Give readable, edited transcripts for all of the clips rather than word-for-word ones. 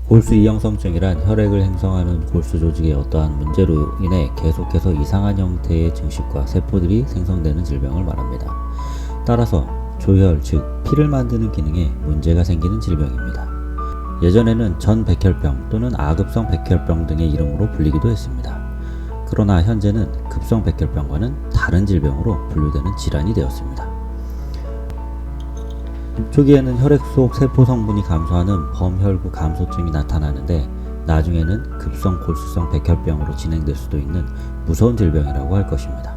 골수 이형성증이란 혈액을 형성하는 골수 조직의 어떠한 문제로 인해 계속해서 이상한 형태의 증식과 세포들이 생성되는 질병을 말합니다. 따라서 조혈, 즉 피를 만드는 기능에 문제가 생기는 질병입니다. 예전에는 전백혈병 또는 아급성 백혈병 등의 이름으로 불리기도 했습니다. 그러나 현재는 급성 백혈병과는 다른 질병으로 분류되는 질환이 되었습니다. 초기에는 혈액 속 세포 성분이 감소하는 범혈구 감소증이 나타나는데 나중에는 급성 골수성 백혈병으로 진행될 수도 있는 무서운 질병이라고 할 것입니다.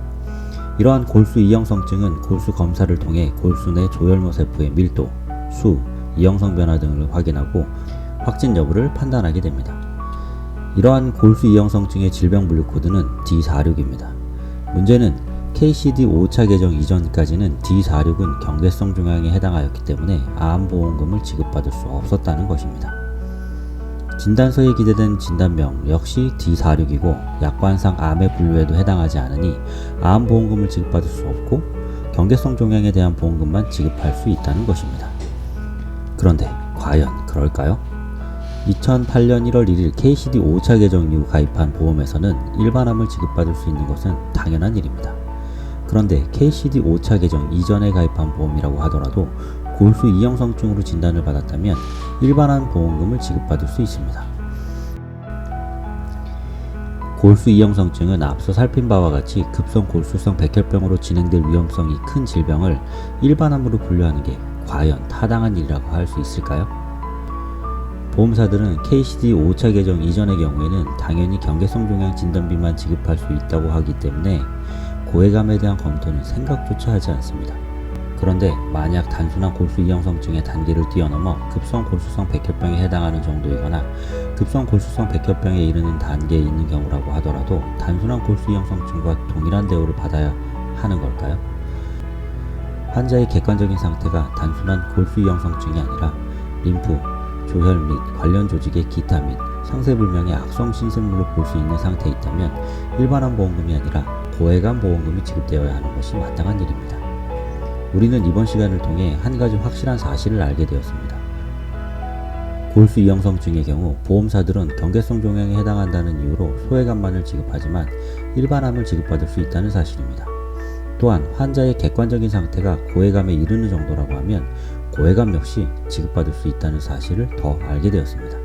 이러한 골수 이형성증은 골수 검사를 통해 골수 내 조혈모 세포의 밀도, 수, 이형성 변화 등을 확인하고 확진 여부를 판단하게 됩니다. 이러한 골수 이형성증의 질병 분류 코드는 D46입니다. 문제는 KCD 5차 개정 이전까지는 D46은 경계성 종양에 해당하였기 때문에 암보험금을 지급받을 수 없었다는 것입니다. 진단서에 기재된 진단명 역시 D46이고 약관상 암의 분류에도 해당하지 않으니 암보험금을 지급받을 수 없고 경계성 종양에 대한 보험금만 지급할 수 있다는 것입니다. 그런데 과연 그럴까요? 2008년 1월 1일 KCD 5차 개정 이후 가입한 보험에서는 일반암을 지급받을 수 있는 것은 당연한 일입니다. 그런데 KCD 5차 개정 이전에 가입한 보험이라고 하더라도 골수 이형성증으로 진단을 받았다면 일반암 보험금을 지급받을 수 있습니다. 골수 이형성증은 앞서 살핀 바와 같이 급성 골수성 백혈병으로 진행될 위험성이 큰 질병을 일반암으로 분류하는 게 과연 타당한 일이라고 할 수 있을까요? 보험사들은 KCD 5차 개정 이전의 경우에는 당연히 경계성 종양 진단비만 지급할 수 있다고 하기 때문에 고해감에 대한 검토는 생각조차 하지 않습니다. 그런데 만약 단순한 골수 이형성증의 단계를 뛰어넘어 급성 골수성 백혈병에 해당하는 정도이거나 급성 골수성 백혈병에 이르는 단계에 있는 경우라고 하더라도 단순한 골수 이형성증과 동일한 대우를 받아야 하는 걸까요? 환자의 객관적인 상태가 단순한 골수 이형성증이 아니라 림프, 조혈 및 관련 조직의 기타 및 상세불명의 악성 신생물로 볼 수 있는 상태에 있다면 일반암 보험금이 아니라 고해감 보험금이 지급되어야 하는 것이 마땅한 일입니다. 우리는 이번 시간을 통해 한 가지 확실한 사실을 알게 되었습니다. 골수 이형성증의 경우 보험사들은 경계성 종양에 해당한다는 이유로 소해감만을 지급하지만 일반암을 지급받을 수 있다는 사실입니다. 또한 환자의 객관적인 상태가 고해감에 이르는 정도라고 하면 고해감 역시 지급받을 수 있다는 사실을 더 알게 되었습니다.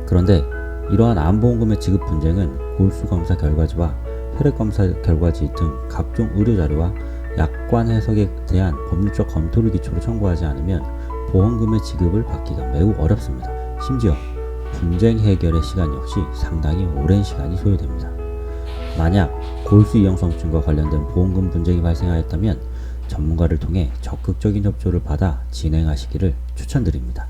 그런데 이러한 암보험금의 지급 분쟁은 골수검사 결과지와 혈액검사 결과지 등 각종 의료자료와 약관 해석에 대한 법률적 검토를 기초로 청구하지 않으면 보험금의 지급을 받기가 매우 어렵습니다. 심지어 분쟁 해결의 시간 역시 상당히 오랜 시간이 소요됩니다. 만약 골수 이형성증과 관련된 보험금 분쟁이 발생하였다면 전문가를 통해 적극적인 협조를 받아 진행하시기를 추천드립니다.